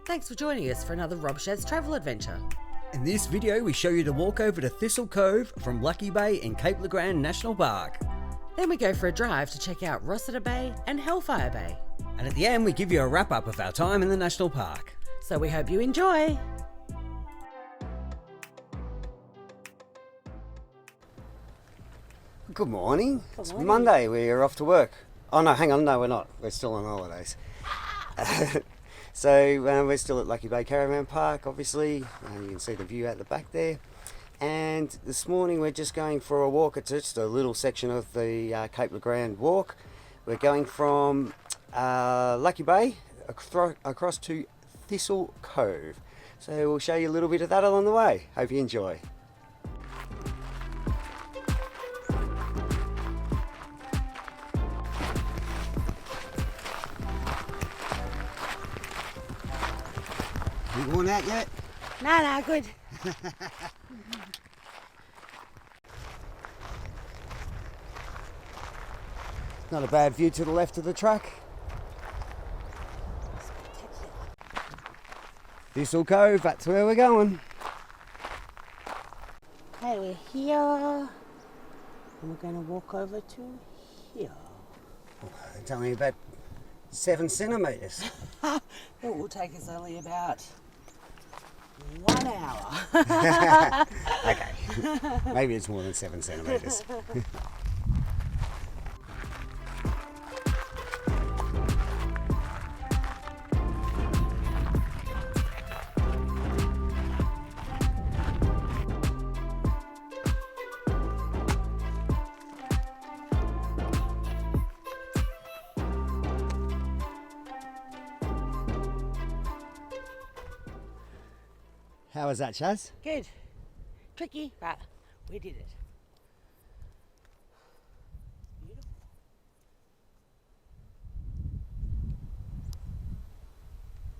Thanks for joining us for another Rob Shed's travel adventure. In this video we show you the walk over to Thistle Cove from Lucky Bay and Cape Legrand National Park. Then we go for a drive to check out Rossiter Bay and Hellfire Bay. And at the end we give you a wrap up of our time in the national park. So we hope you enjoy. Good morning. It's Monday, we're off to work. Oh no, hang on, no we're not. We're still on holidays. So we're still at Lucky Bay Caravan Park, obviously. You can see the view out the back there. And this morning we're just going for a walk. It's just a little section of the Cape Legrand walk. We're going from Lucky Bay across to Thistle Cove. So we'll show you a little bit of that along the way. Hope you enjoy. You worn out yet? No, good. Not a bad view to the left of the truck. Thistle Cove, that's where we're going. Okay, we're here. And we're going to walk over to here. It's only about 7 centimetres. It will take us only about 1 hour. Okay, maybe it's more than 7 centimetres. How was that, Chaz? Good. Tricky, but we did it. Beautiful.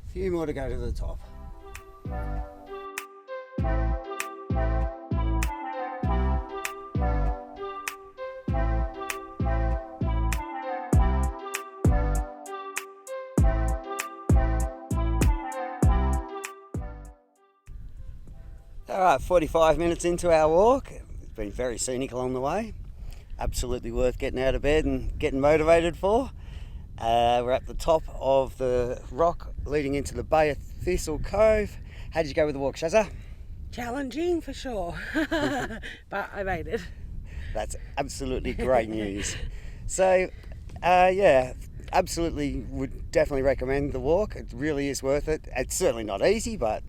A few more to go to the top. Alright, 45 minutes into our walk. It's been very scenic along the way. Absolutely worth getting out of bed and getting motivated for. We're at the top of the rock leading into the Bay of Thistle Cove. How did you go with the walk, Shazza? Challenging for sure, but I made it. That's absolutely great news. So, yeah, absolutely would definitely recommend the walk. It really is worth it. It's certainly not easy, but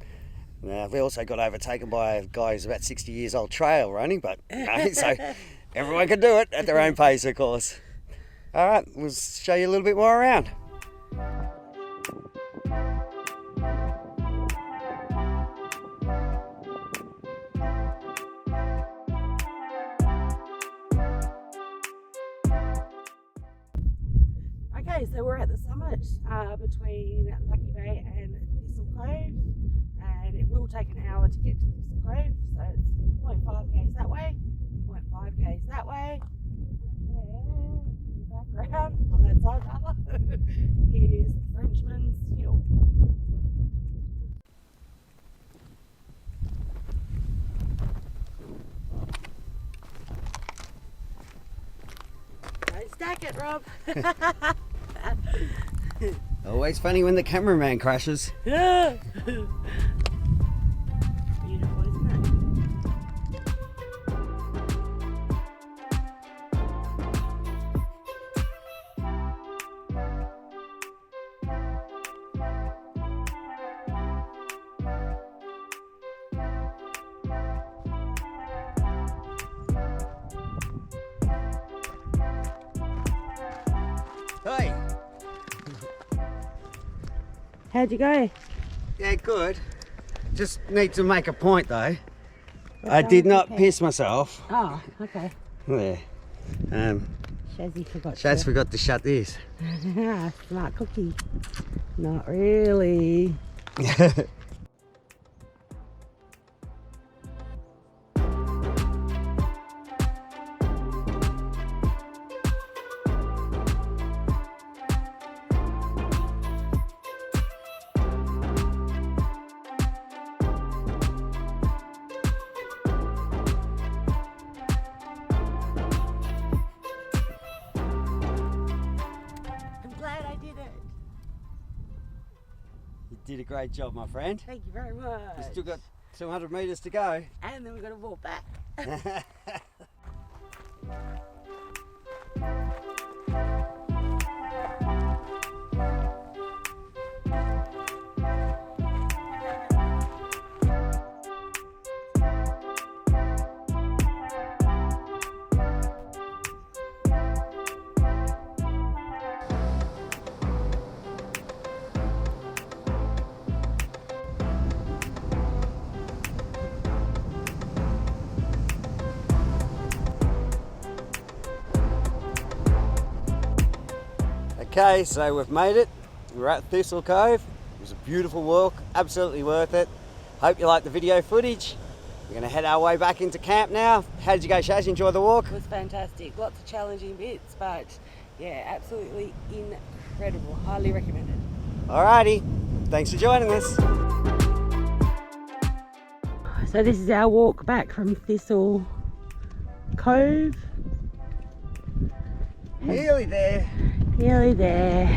we also got overtaken by a guy who's about 60 years old trail running, but so everyone can do it at their own pace, of course. All right, we'll show you a little bit more around. Okay, so we're at the summit between Lucky Bay and Thistle Cove, and it will take an hour to get to Thistle Cove, so it's 0.5 k's that way, 0.5 k's that way, and then in the background, on that side rather, is Frenchman's Hill. Don't stack it, Rob. Always funny when the cameraman crashes. Yeah. Beautiful, isn't it? Hey! How'd you go? Yeah, good. Just need to make a point though. I did not piss myself. Oh, okay. There. Shazzy forgot. Shaz forgot to shut this. Smart cookie. Not really. You did a great job, my friend. Thank you very much. We've still got 200 metres to go. And then we've got to walk back. Okay, so we've made it. We're at Thistle Cove. It was a beautiful walk, absolutely worth it. Hope you liked the video footage. We're going to head our way back into camp now. How did you go, Shaz? Enjoy the walk? It was fantastic. Lots of challenging bits, but yeah, absolutely incredible. Highly recommended. Alrighty, thanks for joining us. So this is our walk back from Thistle Cove. Nearly there. Nearly there.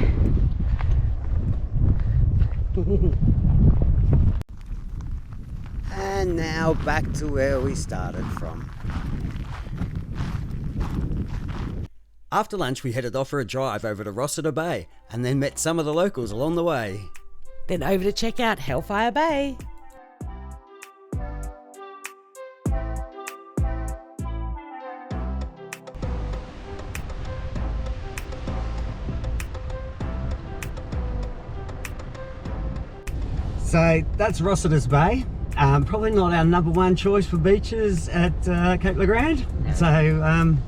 And now back to where we started from. After lunch we headed off for a drive over to Rossiter Bay and then met some of the locals along the way. Then over to check out Hellfire Bay. So that's Rossiter's Bay. Probably not our number one choice for beaches at Cape Legrand. No. So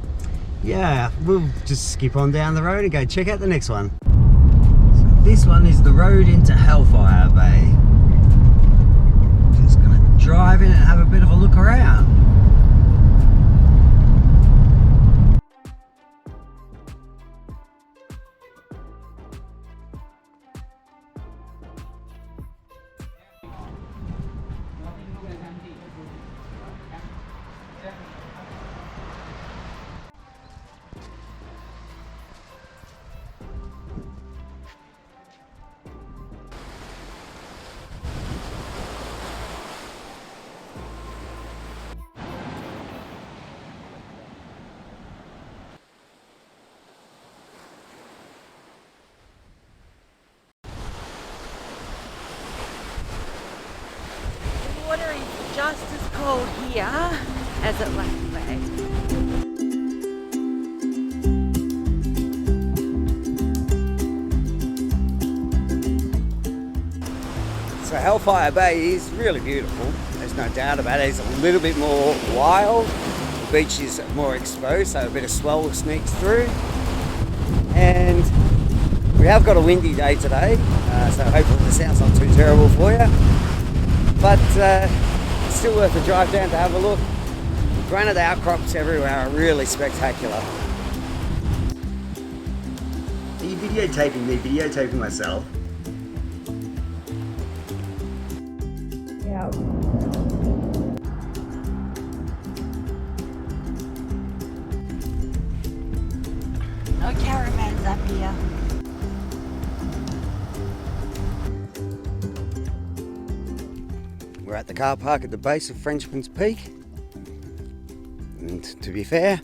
yeah, we'll just skip on down the road and go check out the next one. So this one is the road into Hellfire Bay. Just gonna drive in and have a bit of a look around. The water is just as cold here as at Lucky Bay. So Hellfire Bay is really beautiful, there's no doubt about it. It's a little bit more wild, the beach is more exposed, so a bit of swell sneaks through. And we have got a windy day today, so hopefully the sound's not too terrible for you. But it's still worth a drive down to have a look. Granite outcrops everywhere are really spectacular. Are you videotaping me, videotaping myself? Yeah. No caravans up here. We're at the car park at the base of Frenchman's Peak. And to be fair,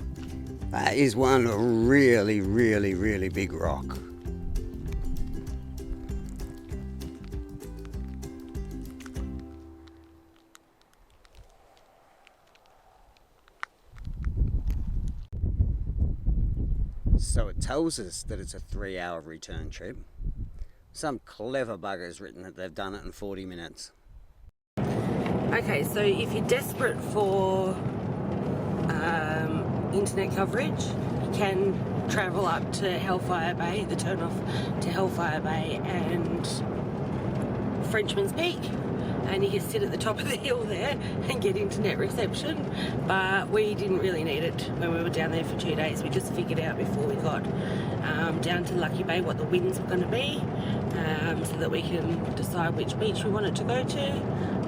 that is one really, really, really big rock. So it tells us that it's a 3-hour return trip. Some clever bugger's written that they've done it in 40 minutes. Okay, so if you're desperate for internet coverage, you can travel up to Hellfire Bay, the turn off to Hellfire Bay and Frenchman's Peak, and you can sit at the top of the hill there and get internet reception. But we didn't really need it when we were down there for 2 days. We just figured out before we got down to Lucky Bay what the winds were going to be, so that we can decide which beach we wanted to go to.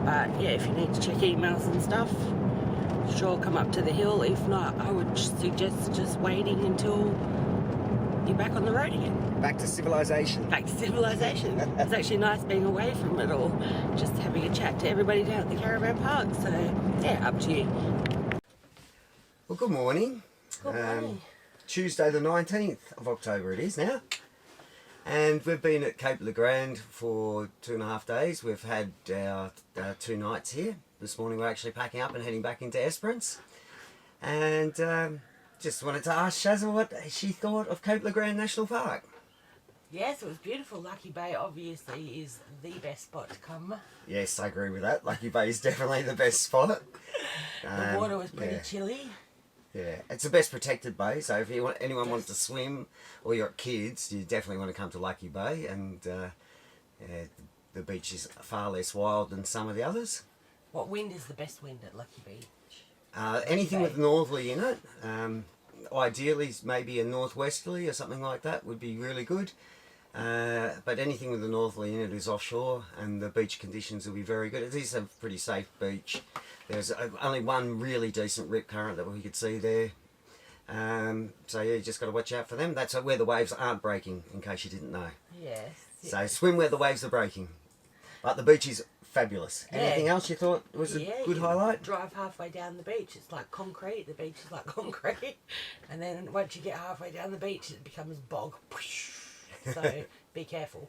But yeah, if you need to check emails and stuff, sure, come up to the hill. If not, I would suggest just waiting until you're back on the road again. Back to civilization. Back to civilization. It's actually nice being away from it all, just having a chat to everybody down at the caravan park. So yeah, up to you. Well, good morning. Good morning. Tuesday the 19th of October it is now. And we've been at Cape Legrand for 2.5 days. We've had our 2 nights here. This morning we're actually packing up and heading back into Esperance. And just wanted to ask Shazza what she thought of Cape Legrand National Park. Yes, it was beautiful. Lucky Bay obviously is the best spot to come. Yes, I agree with that. Lucky Bay is definitely the best spot. The water was pretty chilly. Yeah, it's the best protected bay, so if anyone wants to swim or you're kids, you definitely want to come to Lucky Bay, and the beach is far less wild than some of the others. What wind is the best wind at Lucky Beach? Anything with northerly in it, ideally maybe a northwesterly or something like that would be really good. But anything with the northerly in it is offshore, and the beach conditions will be very good. It is a pretty safe beach. There's only one really decent rip current that we could see there. So yeah, you just got to watch out for them. That's where the waves aren't breaking, in case you didn't know. Yes. So swim where the waves are breaking. But the beach is fabulous. Yeah. Anything else you thought was a good highlight? Drive halfway down the beach, it's like concrete. The beach is like concrete. And then once you get halfway down the beach, it becomes bog. So be careful.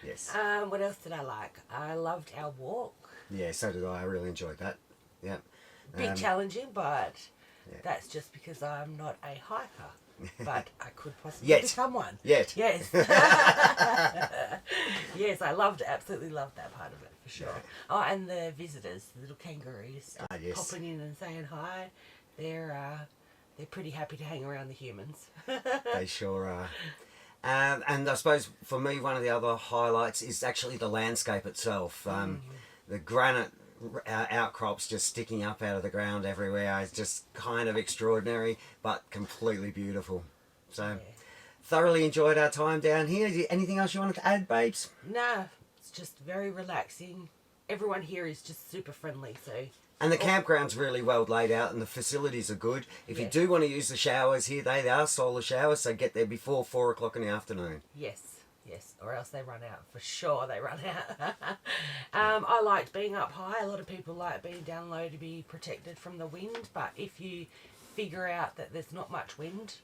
Yes. What else did I like? I loved our walk. Yeah, so did I. I really enjoyed that. Yeah. Bit challenging, but that's just because I'm not a hiker. But I could possibly become one. Yet. Yes. Yes, I absolutely loved that part of it, for sure. Yeah. Oh, and the visitors, the little kangaroos, popping in and saying hi. They're pretty happy to hang around the humans. They sure are. And I suppose for me, one of the other highlights is actually the landscape itself. The granite outcrops just sticking up out of the ground everywhere is just kind of extraordinary, but completely beautiful. So thoroughly enjoyed our time down here. Anything else you wanted to add, babes? No, it's just very relaxing. Everyone here is just super friendly, so... And the campground's really well laid out, and the facilities are good. If you do want to use the showers here, they are solar showers, so get there before 4 o'clock in the afternoon. Yes, or else they run out. For sure, they run out. I liked being up high. A lot of people like being down low to be protected from the wind, but if you figure out that there's not much wind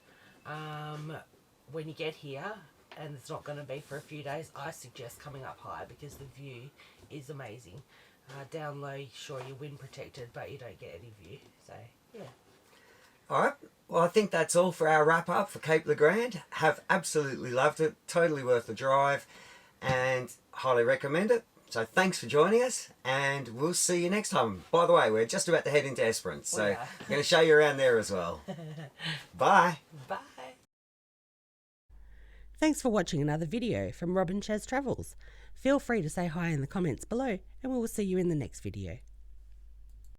when you get here, and it's not going to be for a few days, I suggest coming up high because the view is amazing. Down low, sure, you're wind protected, but you don't get any view. So, yeah. All right. Well, I think that's all for our wrap up for Cape Legrand. Have absolutely loved it. Totally worth the drive, and highly recommend it. So thanks for joining us, and we'll see you next time. By the way, we're just about to head into Esperance, so I'm going to show you around there as well. Bye. Bye. Thanks for watching another video from Rob and Chaz Travels. Feel free to say hi in the comments below, and we will see you in the next video.